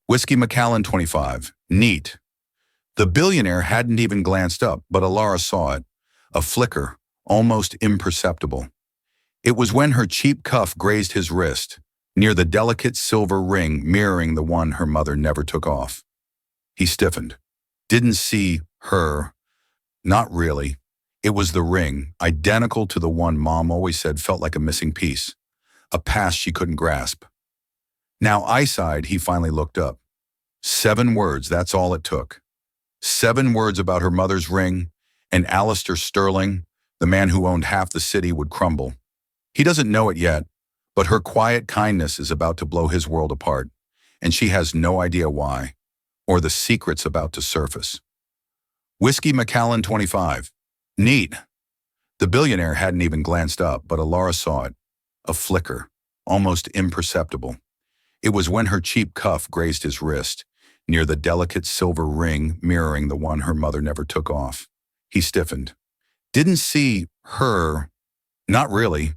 Whiskey Macallan 25. Neat. The billionaire hadn't even glanced up, but Alara saw it. A flicker, almost imperceptible. It was when her cheap cuff grazed his wrist, near the delicate silver ring mirroring the one her mother never took off. He stiffened. Didn't see her. Not really. It was the ring, identical to the one Mom always said felt like a missing piece. A past she couldn't grasp. Now eye-eyed, he finally looked up. 7 words, that's all it took. 7 words about her mother's ring, and Alistair Sterling, the man who owned half the city, would crumble. He doesn't know it yet, but her quiet kindness is about to blow his world apart, and she has no idea why, or the secrets about to surface. Whiskey Macallan 25. Neat. The billionaire hadn't even glanced up, but Alara saw it. A flicker, almost imperceptible. It was when her cheap cuff grazed his wrist, near the delicate silver ring mirroring the one her mother never took off. He stiffened. Didn't see her. Not really.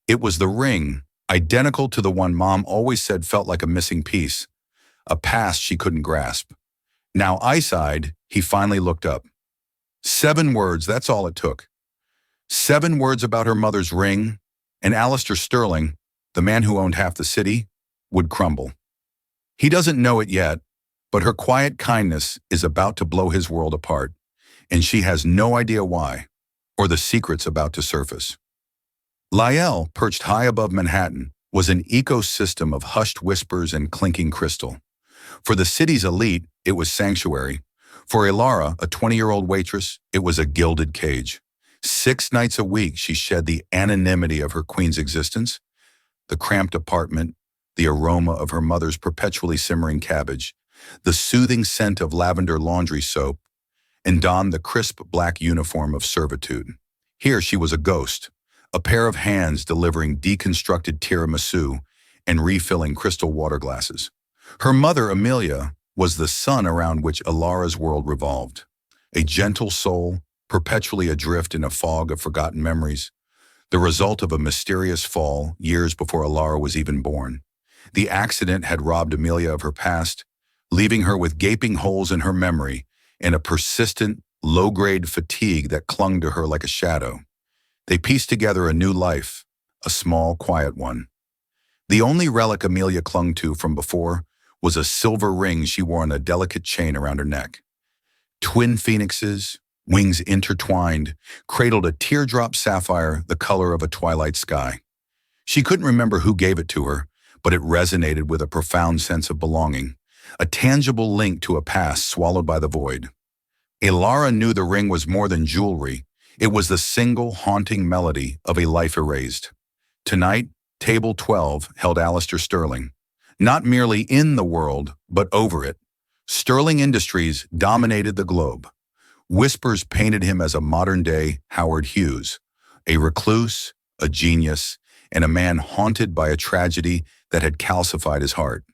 It was the ring, identical to the one Mom always said felt like a missing piece. A past she couldn't grasp. Now eye-eyed, he finally looked up. 7 words, that's all it took. 7 words about her mother's ring, and Alistair Sterling, the man who owned half the city, would crumble. He doesn't know it yet, but her quiet kindness is about to blow his world apart, and she has no idea why, or the secrets about to surface. Lyell, perched high above Manhattan, was an ecosystem of hushed whispers and clinking crystal. For the city's elite, it was sanctuary. For Alara, a 20-year-old waitress, it was a gilded cage. 6 nights a week, she shed the anonymity of her queen's existence, the cramped apartment, the aroma of her mother's perpetually simmering cabbage, the soothing scent of lavender laundry soap, and donned the crisp black uniform of servitude. Here she was a ghost, a pair of hands delivering deconstructed tiramisu and refilling crystal water glasses. Her mother, Amelia, was the sun around which Alara's world revolved. A gentle soul, perpetually adrift in a fog of forgotten memories, the result of a mysterious fall years before Alara was even born. The accident had robbed Amelia of her past, leaving her with gaping holes in her memory and a persistent, low-grade fatigue that clung to her like a shadow. They pieced together a new life, a small, quiet one. The only relic Amelia clung to from before was a silver ring she wore on a delicate chain around her neck. Twin phoenixes, wings intertwined, cradled a teardrop sapphire the color of a twilight sky. She couldn't remember who gave it to her, but it resonated with a profound sense of belonging, a tangible link to a past swallowed by the void. Alara knew the ring was more than jewelry. It was the single haunting melody of a life erased. Tonight, Table 12 held Alistair Sterling, not merely in the world, but over it. Sterling Industries dominated the globe. Whispers painted him as a modern-day Howard Hughes, a recluse, a genius, and a man haunted by a tragedy that had calcified his heart.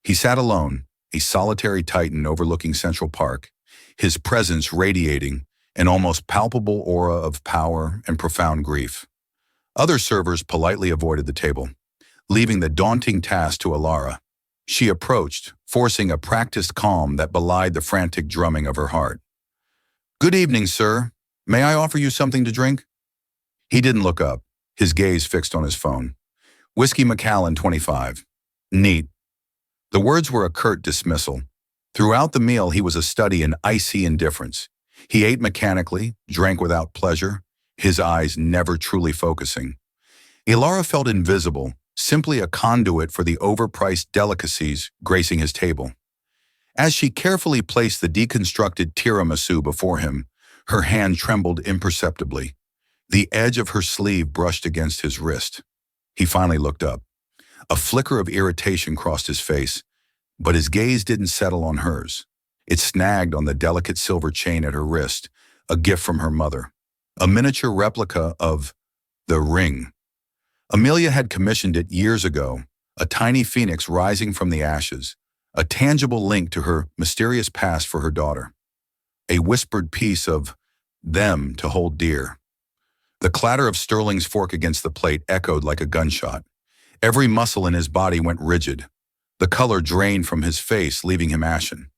He sat alone, a solitary titan overlooking Central Park, his presence radiating an almost palpable aura of power and profound grief. Other servers politely avoided the table, leaving the daunting task to Alara. She approached, forcing a practiced calm that belied the frantic drumming of her heart. "Good evening, sir. May I offer you something to drink?" He didn't look up, his gaze fixed on his phone. Whiskey Macallan 25. Neat. The words were a curt dismissal. Throughout the meal, he was a study in icy indifference. He ate mechanically, drank without pleasure, his eyes never truly focusing. Alara felt invisible, simply a conduit for the overpriced delicacies gracing his table. As she carefully placed the deconstructed tiramisu before him, her hand trembled imperceptibly. The edge of her sleeve brushed against his wrist. He finally looked up. A flicker of irritation crossed his face, but his gaze didn't settle on hers. It snagged on the delicate silver chain at her wrist, a gift from her mother, a miniature replica of the ring. Amelia had commissioned it years ago, a tiny phoenix rising from the ashes, a tangible link to her mysterious past for her daughter, a whispered piece of them to hold dear. The clatter of Sterling's fork against the plate echoed like a gunshot. Every muscle in his body went rigid. The color drained from his face, leaving him ashen.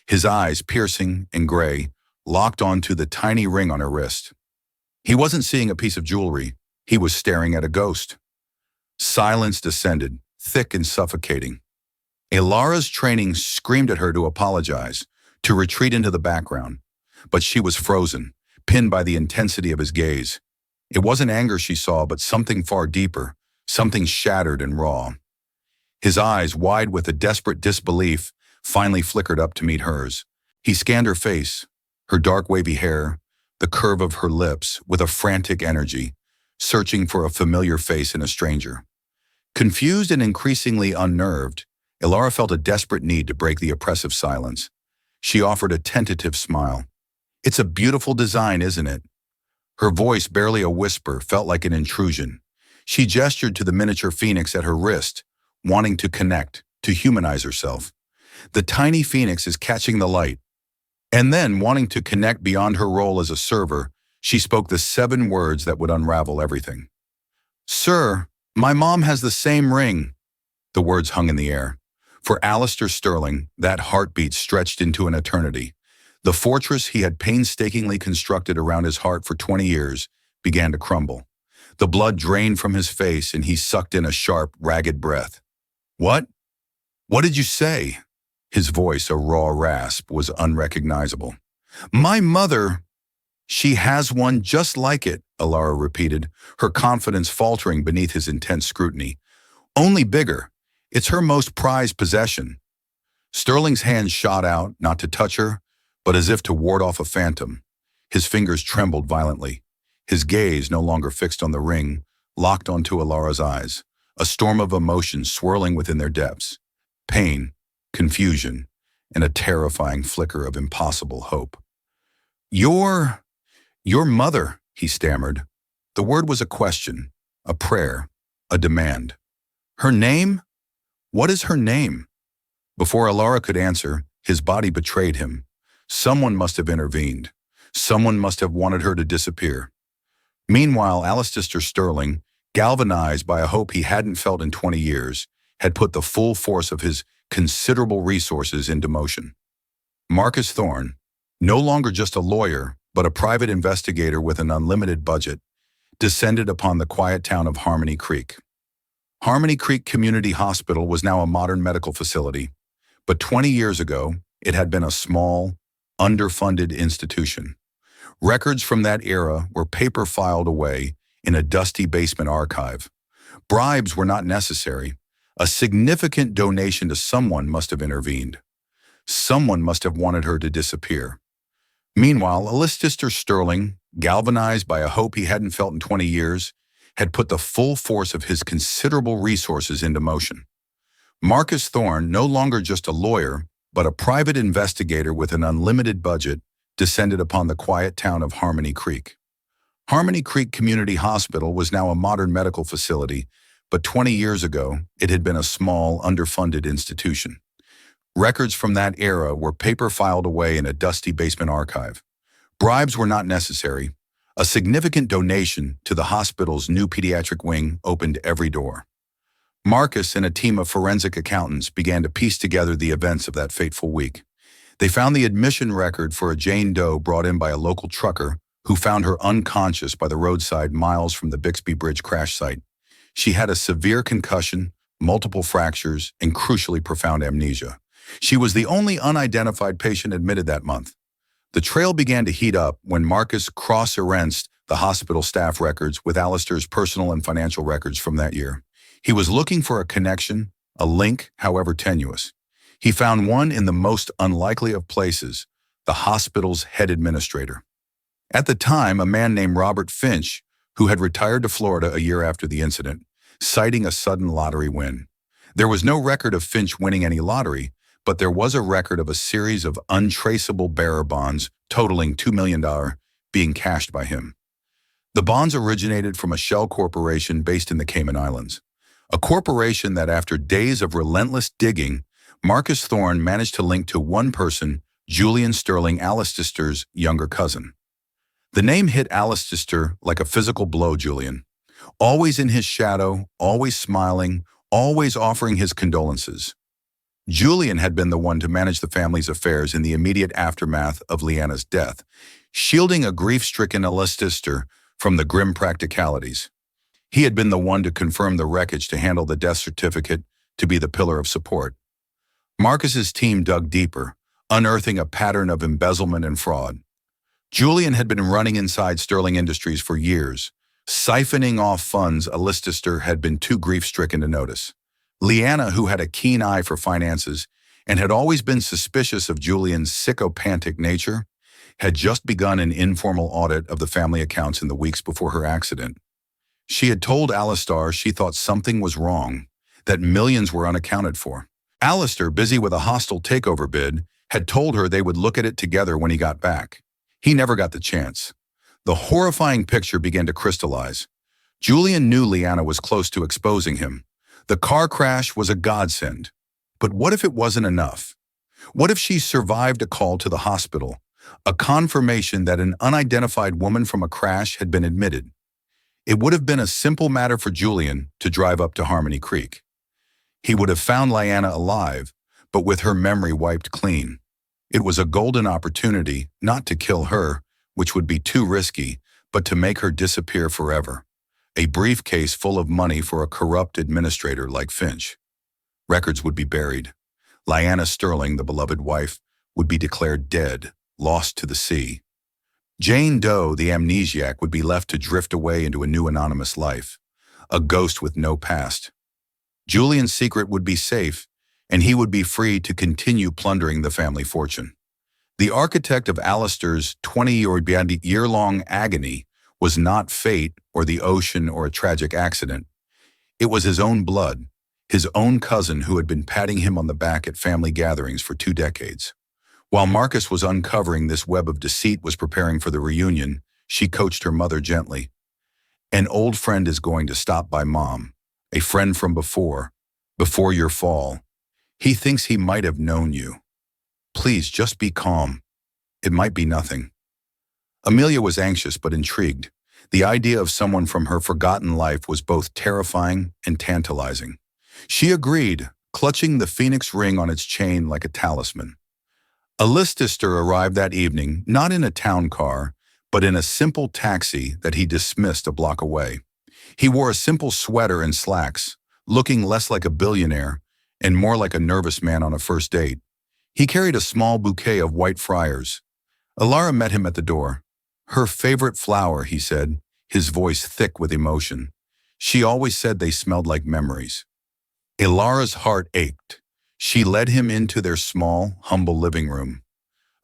His eyes, piercing and gray, locked onto the tiny ring on her wrist. He wasn't seeing a piece of jewelry. He was staring at a ghost. Silence descended, thick and suffocating. Ilara's training screamed at her to apologize, to retreat into the background. But she was frozen, pinned by the intensity of his gaze. It wasn't anger she saw, but something far deeper, something shattered and raw. His eyes, wide with a desperate disbelief, finally flickered up to meet hers. He scanned her face, her dark wavy hair, the curve of her lips, with a frantic energy, searching for a familiar face in a stranger. Confused and increasingly unnerved, Ilara felt a desperate need to break the oppressive silence. She offered a tentative smile. "It's a beautiful design, isn't it?" Her voice, barely a whisper, felt like an intrusion. She gestured to the miniature phoenix at her wrist, wanting to connect, to humanize herself. The tiny phoenix is catching the light. And then, wanting to connect beyond her role as a server, she spoke the 7 words that would unravel everything. "Sir, my mom has the same ring." The words hung in the air. For Alistair Sterling, that heartbeat stretched into an eternity. The fortress he had painstakingly constructed around his heart for 20 years began to crumble. The blood drained from his face and he sucked in a sharp, ragged breath. "What? What did you say?" His voice, a raw rasp, was unrecognizable. "My mother, she has one just like it," Ilara repeated, her confidence faltering beneath his intense scrutiny. "Only bigger. It's her most prized possession." Sterling's hand shot out, not to touch her, but as if to ward off a phantom. His fingers trembled violently. His gaze, no longer fixed on the ring, locked onto Ilara's eyes, a storm of emotion swirling within their depths. Pain, confusion, and a terrifying flicker of impossible hope. Your mother," he stammered. The word was a question, a prayer, a demand. "Her name? What is her name?" Before Ilara could answer, his body betrayed him. Someone must have intervened. Someone must have wanted her to disappear. Meanwhile, Alistair Sterling, galvanized by a hope he hadn't felt in 20 years, had put the full force of his considerable resources into motion. Marcus Thorne, no longer just a lawyer, but a private investigator with an unlimited budget, descended upon the quiet town of Harmony Creek. Harmony Creek Community Hospital was now a modern medical facility, but 20 years ago, it had been a small, underfunded institution. Records from that era were paper filed away in a dusty basement archive. Bribes were not necessary. A significant donation to someone must have intervened. Someone must have wanted her to disappear. Meanwhile, Alistair Sterling, galvanized by a hope he hadn't felt in 20 years, had put the full force of his considerable resources into motion. Marcus Thorne, no longer just a lawyer, but a private investigator with an unlimited budget, descended upon the quiet town of Harmony Creek. Harmony Creek Community Hospital was now a modern medical facility, but 20 years ago, it had been a small, underfunded institution. Records from that era were paper filed away in a dusty basement archive. Bribes were not necessary. A significant donation to the hospital's new pediatric wing opened every door. Marcus and a team of forensic accountants began to piece together the events of that fateful week. They found the admission record for a Jane Doe brought in by a local trucker who found her unconscious by the roadside miles from the Bixby Bridge crash site. She had a severe concussion, multiple fractures, and crucially profound amnesia. She was the only unidentified patient admitted that month. The trail began to heat up when Marcus cross-referenced the hospital staff records with Alistair's personal and financial records from that year. He was looking for a connection, a link, however tenuous. He found one in the most unlikely of places, the hospital's head administrator. At the time, a man named Robert Finch, who had retired to Florida a year after the incident, citing a sudden lottery win. There was no record of Finch winning any lottery, but there was a record of a series of untraceable bearer bonds totaling $2 million being cashed by him. The bonds originated from a shell corporation based in the Cayman Islands, a corporation that after days of relentless digging, Marcus Thorne managed to link to one person, Julian Sterling, Alistair's younger cousin. The name hit Alistair like a physical blow. Julian, always in his shadow, always smiling, always offering his condolences. Julian had been the one to manage the family's affairs in the immediate aftermath of Leanna's death, shielding a grief-stricken Alistair from the grim practicalities. He had been the one to confirm the wreckage, to handle the death certificate, to be the pillar of support. Marcus's team dug deeper, unearthing a pattern of embezzlement and fraud. Julian had been running inside Sterling Industries for years, siphoning off funds Alistair had been too grief-stricken to notice. Leanna, who had a keen eye for finances and had always been suspicious of Julian's psychopathic nature, had just begun an informal audit of the family accounts in the weeks before her accident. She had told Alistair she thought something was wrong, that millions were unaccounted for. Alistair, busy with a hostile takeover bid, had told her they would look at it together when he got back. He never got the chance. The horrifying picture began to crystallize. Julian knew Leanna was close to exposing him. The car crash was a godsend. But what if it wasn't enough? What if she survived a call to the hospital, a confirmation that an unidentified woman from a crash had been admitted? It would have been a simple matter for Julian to drive up to Harmony Creek. He would have found Leanna alive, but with her memory wiped clean. It was a golden opportunity not to kill her, which would be too risky, but to make her disappear forever. A briefcase full of money for a corrupt administrator like Finch. Records would be buried. Leanna Sterling, the beloved wife, would be declared dead, lost to the sea. Jane Doe, the amnesiac, would be left to drift away into a new anonymous life, a ghost with no past. Julian's secret would be safe, and he would be free to continue plundering the family fortune. The architect of Alistair's 20-year-long agony was not fate or the ocean or a tragic accident. It was his own blood, his own cousin who had been patting him on the back at family gatherings for 2 decades. While Marcus was uncovering this web of deceit, was preparing for the reunion, she coached her mother gently. An old friend is going to stop by, Mom. A friend from before your fall. He thinks he might have known you. Please, just be calm. It might be nothing. Amelia was anxious but intrigued. The idea of someone from her forgotten life was both terrifying and tantalizing. She agreed, clutching the phoenix ring on its chain like a talisman. Alistair arrived that evening, not in a town car, but in a simple taxi that he dismissed a block away. He wore a simple sweater and slacks, looking less like a billionaire and more like a nervous man on a first date. He carried a small bouquet of white friars. Alara met him at the door. Her favorite flower, he said, his voice thick with emotion. She always said they smelled like memories. Alara's heart ached. She led him into their small, humble living room.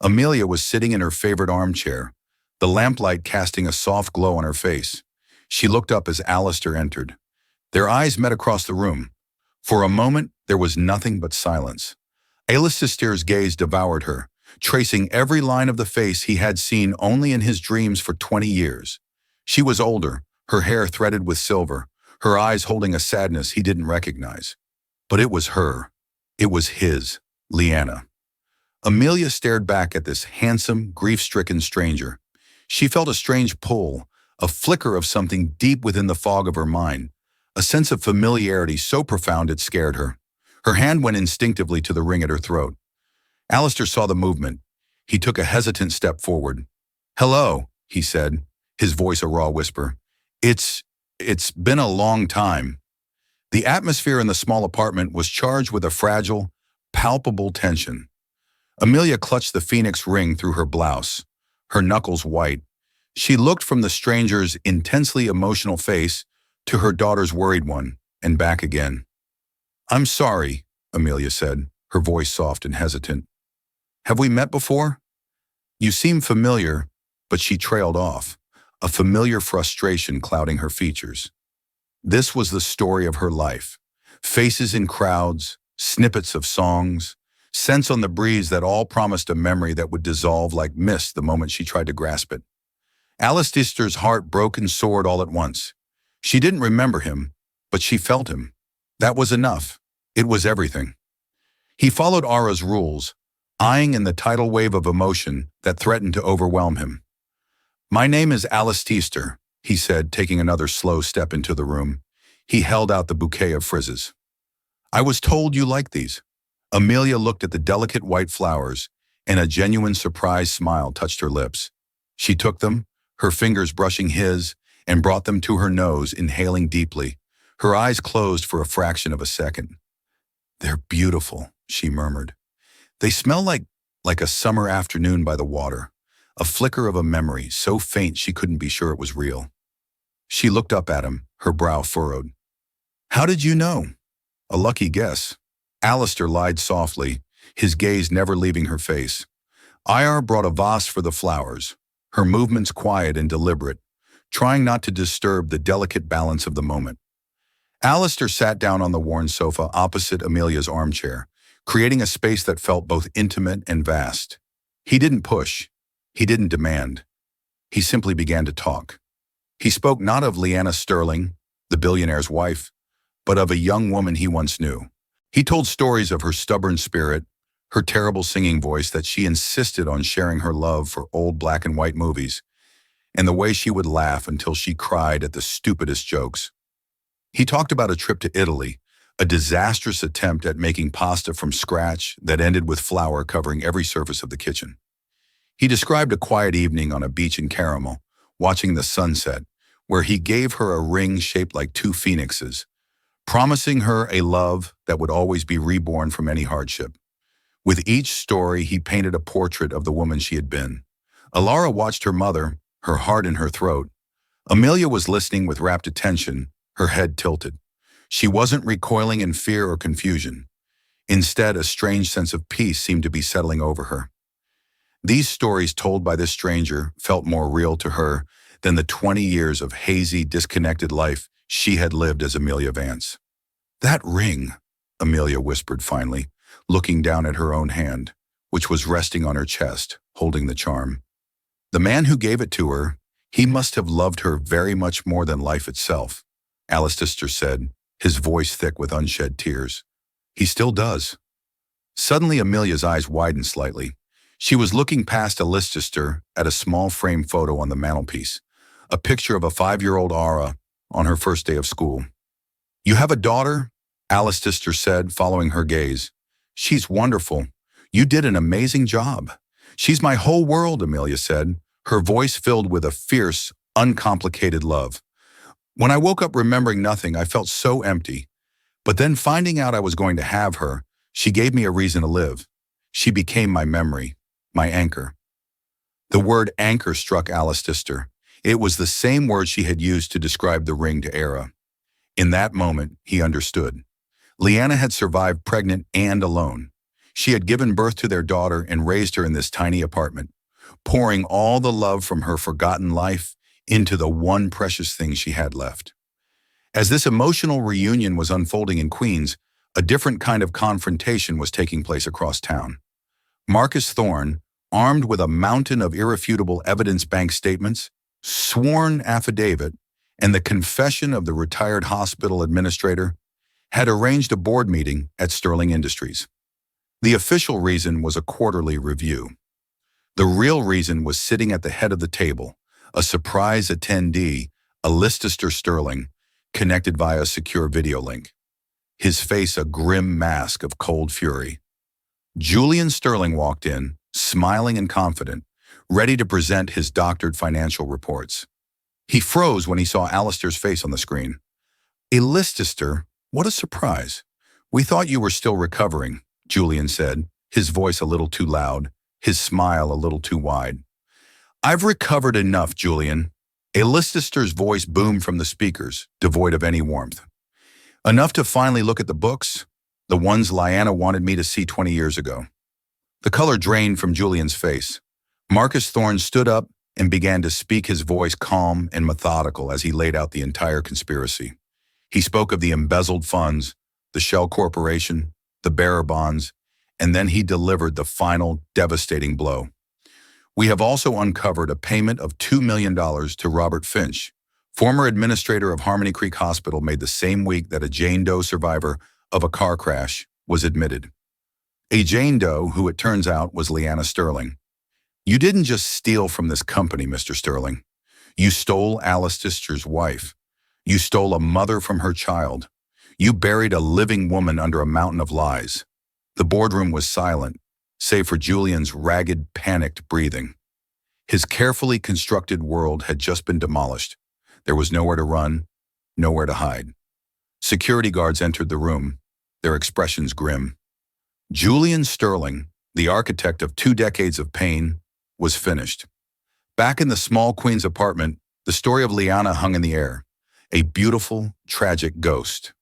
Amelia was sitting in her favorite armchair, the lamplight casting a soft glow on her face. She looked up as Alistair entered. Their eyes met across the room. For a moment, there was nothing but silence. Alistair's gaze devoured her, tracing every line of the face he had seen only in his dreams for 20 years. She was older, her hair threaded with silver, her eyes holding a sadness he didn't recognize. But it was her. It was his, Leanna. Amelia stared back at this handsome, grief-stricken stranger. She felt a strange pull, a flicker of something deep within the fog of her mind, a sense of familiarity so profound it scared her. Her hand went instinctively to the ring at her throat. Alistair saw the movement. He took a hesitant step forward. "Hello," he said, his voice a raw whisper. It's been a long time." The atmosphere in the small apartment was charged with a fragile, palpable tension. Amelia clutched the phoenix ring through her blouse, her knuckles white. She looked from the stranger's intensely emotional face to her daughter's worried one, and back again. "I'm sorry," Amelia said, her voice soft and hesitant. "Have we met before?" "You seem familiar," but she trailed off, a familiar frustration clouding her features. This was the story of her life. Faces in crowds, snippets of songs, scents on the breeze that all promised a memory that would dissolve like mist the moment she tried to grasp it. Alistair's heart broke and soared all at once. She didn't remember him, but she felt him. That was enough. It was everything. He followed Ara's rules, eyeing in the tidal wave of emotion that threatened to overwhelm him. "My name is Alistair," he said, taking another slow step into the room. He held out the bouquet of frizzes. "I was told you liked these." Amelia looked at the delicate white flowers, and a genuine surprised smile touched her lips. She took them, her fingers brushing his, and brought them to her nose, inhaling deeply. Her eyes closed for a fraction of a second. "They're beautiful," she murmured. "They smell like a summer afternoon by the water, a flicker of a memory so faint she couldn't be sure it was real." She looked up at him, her brow furrowed. "How did you know?" "A lucky guess." Alistair lied softly, his gaze never leaving her face. Ir brought a vase for the flowers, her movements quiet and deliberate, trying not to disturb the delicate balance of the moment. Alistair sat down on the worn sofa opposite Amelia's armchair, creating a space that felt both intimate and vast. He didn't push. He didn't demand. He simply began to talk. He spoke not of Leanna Sterling, the billionaire's wife, but of a young woman he once knew. He told stories of her stubborn spirit, her terrible singing voice that she insisted on sharing her love for old black and white movies, and the way she would laugh until she cried at the stupidest jokes. He talked about a trip to Italy, a disastrous attempt at making pasta from scratch that ended with flour covering every surface of the kitchen. He described a quiet evening on a beach in Caramel, watching the sunset, where he gave her a ring shaped like two phoenixes, promising her a love that would always be reborn from any hardship. With each story, he painted a portrait of the woman she had been. Alara watched her mother, her heart in her throat. Amelia was listening with rapt attention, her head tilted. She wasn't recoiling in fear or confusion. Instead, a strange sense of peace seemed to be settling over her. These stories told by this stranger felt more real to her than the 20 years of hazy, disconnected life she had lived as Amelia Vance. "That ring," Amelia whispered finally, looking down at her own hand, which was resting on her chest, holding the charm. "The man who gave it to her, he must have loved her very much more than life itself," Alistair said, his voice thick with unshed tears. "He still does." Suddenly, Amelia's eyes widened slightly. She was looking past Alistair at a small frame photo on the mantelpiece, a picture of a 5-year-old Ara on her first day of school. "You have a daughter?" Alistair said, following her gaze. "She's wonderful. You did an amazing job." "She's my whole world," Amelia said, her voice filled with a fierce, uncomplicated love. "When I woke up remembering nothing, I felt so empty. But then finding out I was going to have her, she gave me a reason to live. She became my memory, my anchor." The word anchor struck Alistair. It was the same word she had used to describe the ring to Era. In that moment, he understood. Leanna had survived pregnant and alone. She had given birth to their daughter and raised her in this tiny apartment, pouring all the love from her forgotten life into the one precious thing she had left. As this emotional reunion was unfolding in Queens, a different kind of confrontation was taking place across town. Marcus Thorne, armed with a mountain of irrefutable evidence bank statements, sworn affidavit, and the confession of the retired hospital administrator, had arranged a board meeting at Sterling Industries. The official reason was a quarterly review. The real reason was sitting at the head of the table, a surprise attendee, Alistair Sterling, connected via a secure video link. His face a grim mask of cold fury. Julian Sterling walked in, smiling and confident, ready to present his doctored financial reports. He froze when he saw Alistair's face on the screen. "Alistair, what a surprise. We thought you were still recovering," Julian said, his voice a little too loud, his smile a little too wide. "I've recovered enough, Julian." Alistair's voice boomed from the speakers, devoid of any warmth. "Enough to finally look at the books, the ones Leanna wanted me to see 20 years ago." The color drained from Julian's face. Marcus Thorne stood up and began to speak, his voice calm and methodical as he laid out the entire conspiracy. He spoke of the embezzled funds, the Shell Corporation, the bearer bonds, and then he delivered the final, devastating blow. "We have also uncovered a payment of $2 million to Robert Finch, former administrator of Harmony Creek Hospital, made the same week that a Jane Doe survivor of a car crash was admitted. A Jane Doe who, it turns out, was Leanna Sterling. You didn't just steal from this company, Mr. Sterling. You stole Alistair's wife. You stole a mother from her child. You buried a living woman under a mountain of lies. The boardroom was silent, save for Julian's ragged, panicked breathing. His carefully constructed world had just been demolished. There was nowhere to run, nowhere to hide. Security guards entered the room, their expressions grim. Julian Sterling, the architect of 2 decades of pain, was finished. Back in the small Queen's apartment, the story of Liana hung in the air, a beautiful, tragic ghost.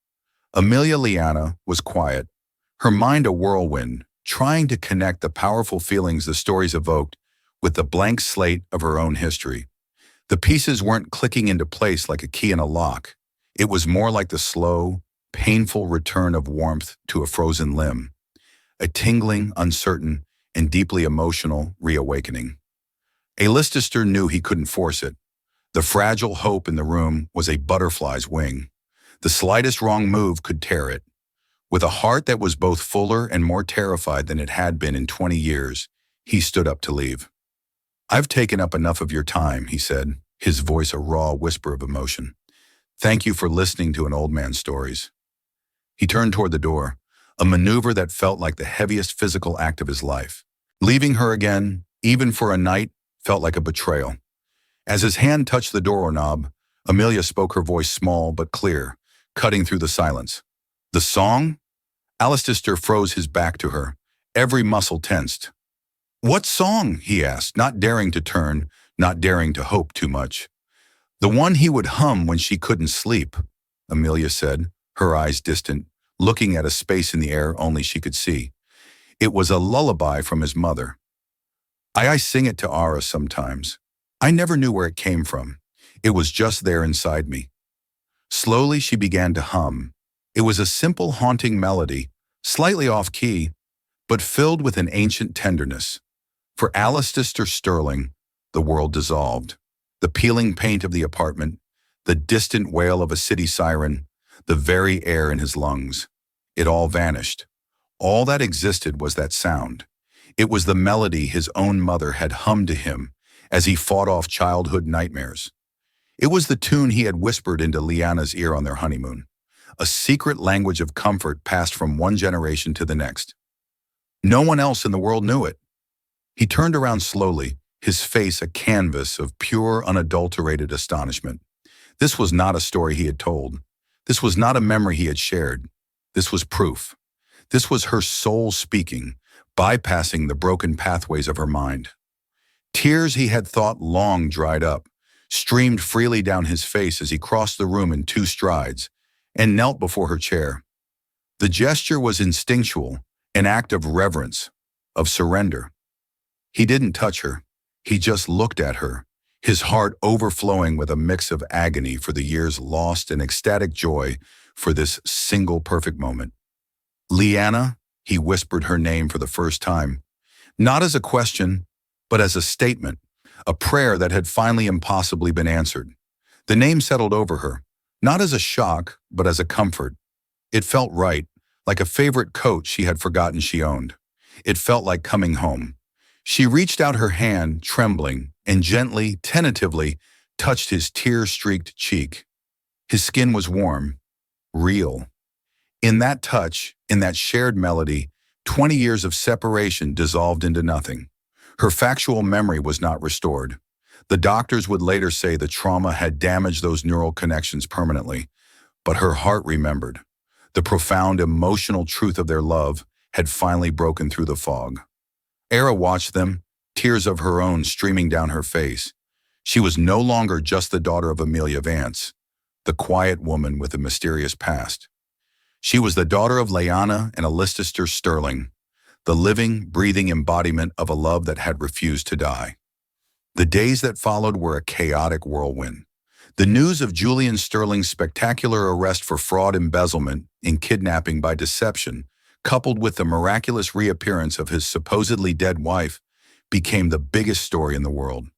Amelia Liana was quiet, her mind a whirlwind, trying to connect the powerful feelings the stories evoked with the blank slate of her own history. The pieces weren't clicking into place like a key in a lock. It was more like the slow, painful return of warmth to a frozen limb, a tingling, uncertain, and deeply emotional reawakening. A Leicester knew he couldn't force it. The fragile hope in the room was a butterfly's wing. The slightest wrong move could tear it. With a heart that was both fuller and more terrified than it had been in 20 years, he stood up to leave. "I've taken up enough of your time," he said, his voice a raw whisper of emotion. "Thank you for listening to an old man's stories." He turned toward the door, a maneuver that felt like the heaviest physical act of his life. Leaving her again, even for a night, felt like a betrayal. As his hand touched the doorknob, Amelia spoke, her voice small but clear, cutting through the silence. "The song?" Alistair froze his back to her, every muscle tensed. "What song?" he asked, not daring to turn, not daring to hope too much. "The one he would hum when she couldn't sleep," Amelia said, her eyes distant, looking at a space in the air only she could see. "It was a lullaby from his mother. I sing it to Ara sometimes. I never knew where it came from. It was just there inside me." Slowly she began to hum. It was a simple, haunting melody, slightly off-key, but filled with an ancient tenderness. For Alistair Sterling, the world dissolved. The peeling paint of the apartment, the distant wail of a city siren, the very air in his lungs. It all vanished. All that existed was that sound. It was the melody his own mother had hummed to him as he fought off childhood nightmares. It was the tune he had whispered into Liana's ear on their honeymoon, a secret language of comfort passed from one generation to the next. No one else in the world knew it. He turned around slowly, his face a canvas of pure, unadulterated astonishment. This was not a story he had told. This was not a memory he had shared. This was proof. This was her soul speaking, bypassing the broken pathways of her mind. Tears he had thought long dried up, streamed freely down his face as he crossed the room in 2 strides and knelt before her chair. The gesture was instinctual, an act of reverence, of surrender. He didn't touch her. He just looked at her, his heart overflowing with a mix of agony for the years lost and ecstatic joy for this single perfect moment. "Liana," he whispered her name for the first time, not as a question, but as a statement, a prayer that had finally impossibly been answered. The name settled over her, not as a shock, but as a comfort. It felt right, like a favorite coat she had forgotten she owned. It felt like coming home. She reached out her hand, trembling, and gently, tentatively, touched his tear-streaked cheek. His skin was warm, real. In that touch, in that shared melody, 20 years of separation dissolved into nothing. Her factual memory was not restored. The doctors would later say the trauma had damaged those neural connections permanently, but her heart remembered. The profound emotional truth of their love had finally broken through the fog. Era watched them, tears of her own streaming down her face. She was no longer just the daughter of Amelia Vance, the quiet woman with a mysterious past. She was the daughter of Liana and Alistair Sterling, the living, breathing embodiment of a love that had refused to die. The days that followed were a chaotic whirlwind. The news of Julian Sterling's spectacular arrest for fraud, embezzlement, and kidnapping by deception, coupled with the miraculous reappearance of his supposedly dead wife, became the biggest story in the world.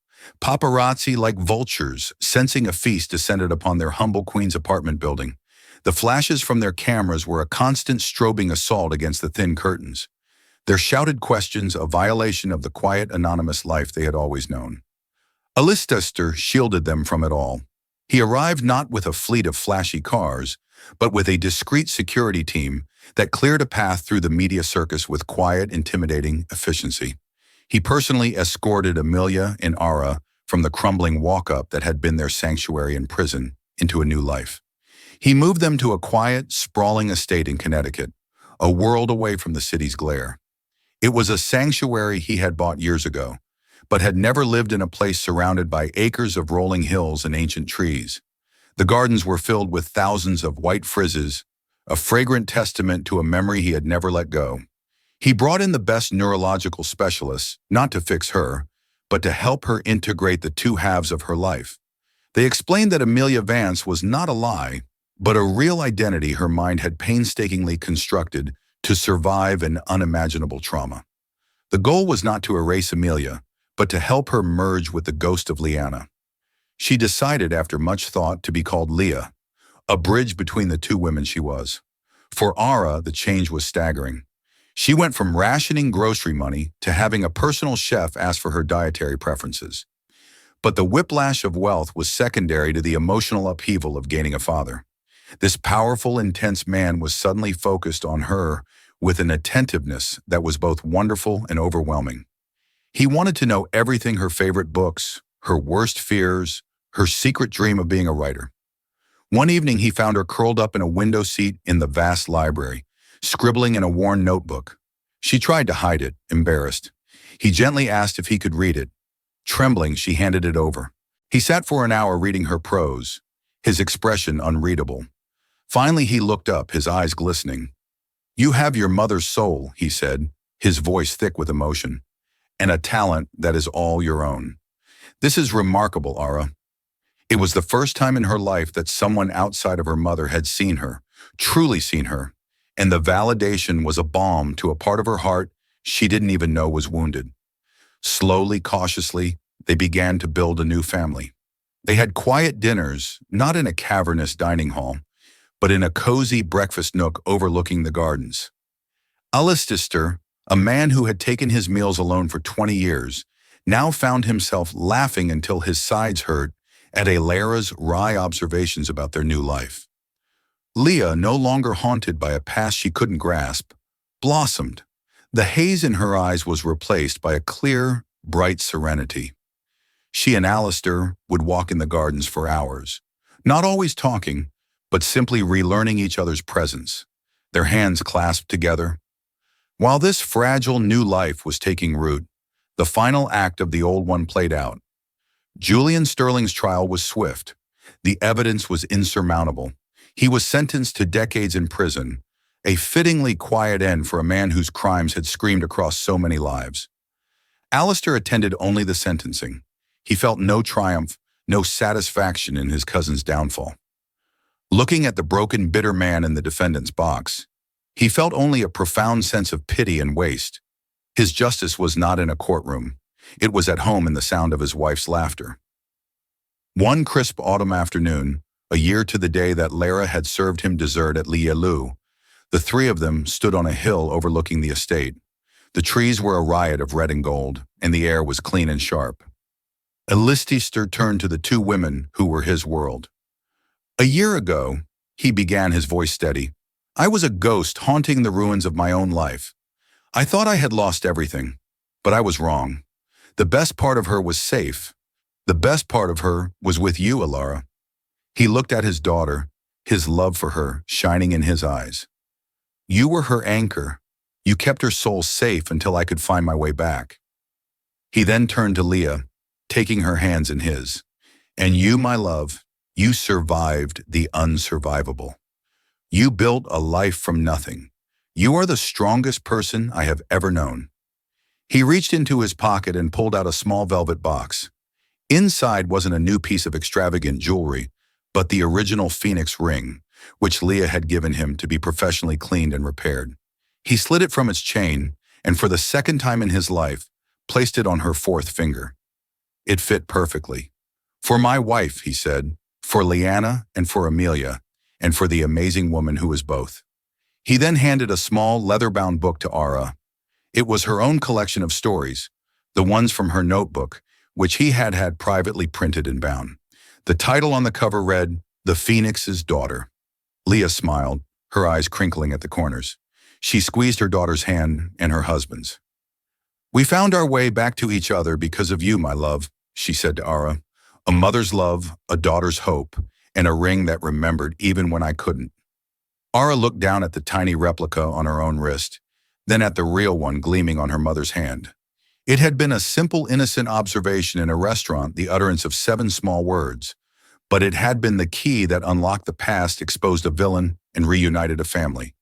Paparazzi, like vultures, sensing a feast descended upon their humble Queen's apartment building. The flashes from their cameras were a constant strobing assault against the thin curtains. Their shouted questions a violation of the quiet, anonymous life they had always known. Alistair shielded them from it all. He arrived not with a fleet of flashy cars, but with a discreet security team that cleared a path through the media circus with quiet, intimidating efficiency. He personally escorted Amelia and Ara from the crumbling walk-up that had been their sanctuary in prison into a new life. He moved them to a quiet, sprawling estate in Connecticut, a world away from the city's glare. It was a sanctuary he had bought years ago, but had never lived in a place surrounded by acres of rolling hills and ancient trees. The gardens were filled with thousands of white frizzes, a fragrant testament to a memory he had never let go. He brought in the best neurological specialists, not to fix her, but to help her integrate the two halves of her life. They explained that Amelia Vance was not a lie, but a real identity her mind had painstakingly constructed to survive an unimaginable trauma. The goal was not to erase Amelia, but to help her merge with the ghost of Leanna. She decided after much thought to be called Leah, a bridge between the two women she was. For Ara, the change was staggering. She went from rationing grocery money to having a personal chef ask for her dietary preferences. But the whiplash of wealth was secondary to the emotional upheaval of gaining a father. This powerful, intense man was suddenly focused on her with an attentiveness that was both wonderful and overwhelming. He wanted to know everything: her favorite books, her worst fears, her secret dream of being a writer. One evening, he found her curled up in a window seat in the vast library, scribbling in a worn notebook. She tried to hide it, embarrassed. He gently asked if he could read it. Trembling, she handed it over. He sat for an hour reading her prose, his expression unreadable. Finally, he looked up, his eyes glistening. "You have your mother's soul," he said, his voice thick with emotion, "and a talent that is all your own. This is remarkable, Ara." It was the first time in her life that someone outside of her mother had seen her, truly seen her, and the validation was a balm to a part of her heart she didn't even know was wounded. Slowly, cautiously, they began to build a new family. They had quiet dinners, not in a cavernous dining hall, but in a cozy breakfast nook overlooking the gardens. Alistair, a man who had taken his meals alone for 20 years, now found himself laughing until his sides hurt at Alara's wry observations about their new life. Leah, no longer haunted by a past she couldn't grasp, blossomed. The haze in her eyes was replaced by a clear, bright serenity. She and Alistair would walk in the gardens for hours, not always talking, but simply relearning each other's presence, their hands clasped together. While this fragile new life was taking root, the final act of the old one played out. Julian Sterling's trial was swift. The evidence was insurmountable. He was sentenced to decades in prison, a fittingly quiet end for a man whose crimes had screamed across so many lives. Alistair attended only the sentencing. He felt no triumph, no satisfaction in his cousin's downfall. Looking at the broken, bitter man in the defendant's box, he felt only a profound sense of pity and waste. His justice was not in a courtroom. It was at home in the sound of his wife's laughter. One crisp autumn afternoon, a year to the day that Lara had served him dessert at Lielu, the three of them stood on a hill overlooking the estate. The trees were a riot of red and gold, and the air was clean and sharp. Alistair turned to the two women who were his world. "A year ago," he began, his voice steady, "I was a ghost haunting the ruins of my own life. I thought I had lost everything, but I was wrong. The best part of her was safe. The best part of her was with you, Alara." He looked at his daughter, his love for her shining in his eyes. "You were her anchor. You kept her soul safe until I could find my way back." He then turned to Leah, taking her hands in his. "And you, my love, you survived the unsurvivable. You built a life from nothing. You are the strongest person I have ever known." He reached into his pocket and pulled out a small velvet box. Inside wasn't a new piece of extravagant jewelry, but the original Phoenix ring, which Leah had given him to be professionally cleaned and repaired. He slid it from its chain, and for the second time in his life, placed it on her fourth finger. It fit perfectly. "For my wife," he said, "for Leanna and for Amelia, and for the amazing woman who is both." He then handed a small leather-bound book to Ara. It was her own collection of stories, the ones from her notebook, which he had had privately printed and bound. The title on the cover read, "The Phoenix's Daughter." Leah smiled, her eyes crinkling at the corners. She squeezed her daughter's hand and her husband's. "We found our way back to each other because of you, my love," she said to Ara. "A mother's love, a daughter's hope, and a ring that remembered even when I couldn't." Ara looked down at the tiny replica on her own wrist, then at the real one gleaming on her mother's hand. It had been a simple, innocent observation in a restaurant, the utterance of 7 small words, but it had been the key that unlocked the past, exposed a villain, and reunited a family.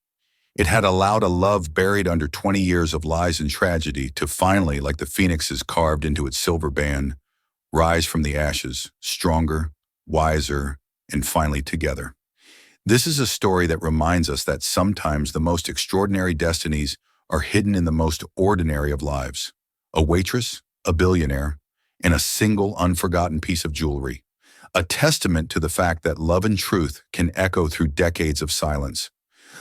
It had allowed a love buried under 20 years of lies and tragedy to finally, like the phoenixes carved into its silver band, rise from the ashes, stronger, wiser, and finally together. This is a story that reminds us that sometimes the most extraordinary destinies are hidden in the most ordinary of lives. A waitress, a billionaire, and a single unforgotten piece of jewelry. A testament to the fact that love and truth can echo through decades of silence.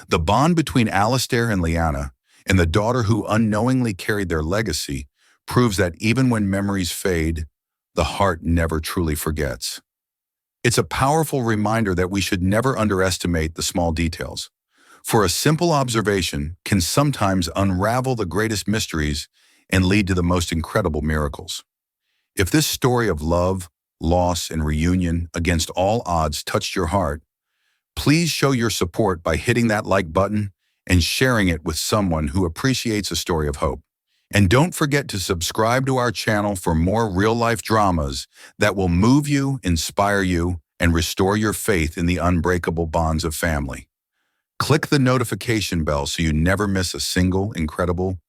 The bond between Alistair and Lyanna, and the daughter who unknowingly carried their legacy, proves that even when memories fade, the heart never truly forgets. It's a powerful reminder that we should never underestimate the small details. For a simple observation can sometimes unravel the greatest mysteries and lead to the most incredible miracles. If this story of love, loss, and reunion against all odds touched your heart, please show your support by hitting that like button and sharing it with someone who appreciates a story of hope. And don't forget to subscribe to our channel for more real-life dramas that will move you, inspire you, and restore your faith in the unbreakable bonds of family. Click the notification bell so you never miss a single incredible